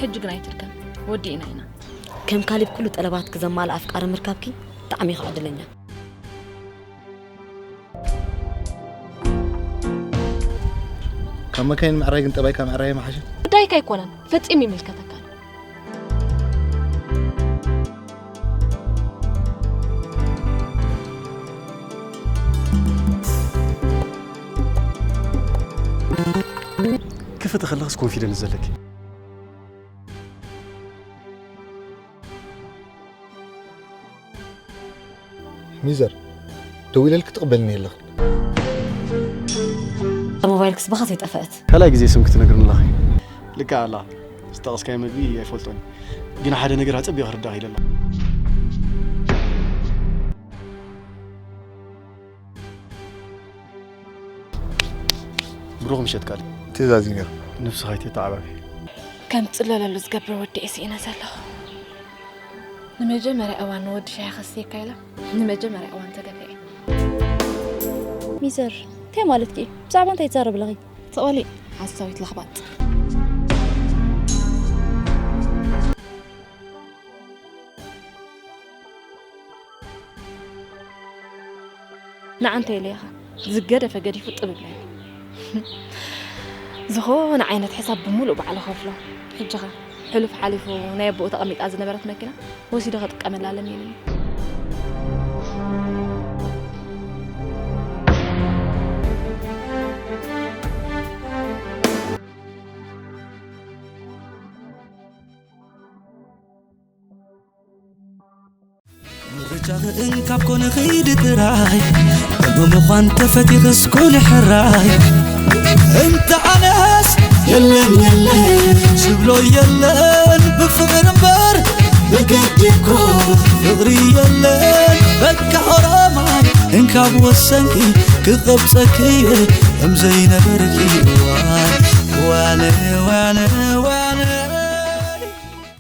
حج جنايت الكم ودينا هنا كم كالب كله طلبات كزمال أفكار مركبكي طعمي خاد لنا كم كاين معراي انت باي كم معراي ما حاجه دايك يكونن فتيمي ملكتك كيف تخلص كونفيدنس زلك ميزر دويل لك تقبلني يلا موبايلك سبخت يتقفقت هلا جزي سمك تنقر الله لك الله استغس كاي مدي يفولتوني جينا حدا نقر هتصبي غير داخل الله بروغ مشيت قال تزازيني نفس هايتي تعبان كم تقلل له زقبر ودي اسينا زله نمجمر اوان ود شي خسي كايلا نمجمر اوان تقفي ميزر تي مالتكي بصعب انت يتزارب لغي تقولي عصاوي تلخبط نعنت إليها زجدة فجدي فوت قبل زخون عينة حساب بمول وبعلى خفله حجها حلو في حلف ونايب وتقميت أزنا برات مكنا وسيدة غطك أمل العالمين رجع إنك بكون خيد تراي ممخان تفتي غسكون حراي انت عناس يلن شبلو يلن بفغر مبر بقديكو فغري يلن بكا حراماي انك بوسنكي كغبتكي امزين بركي وانا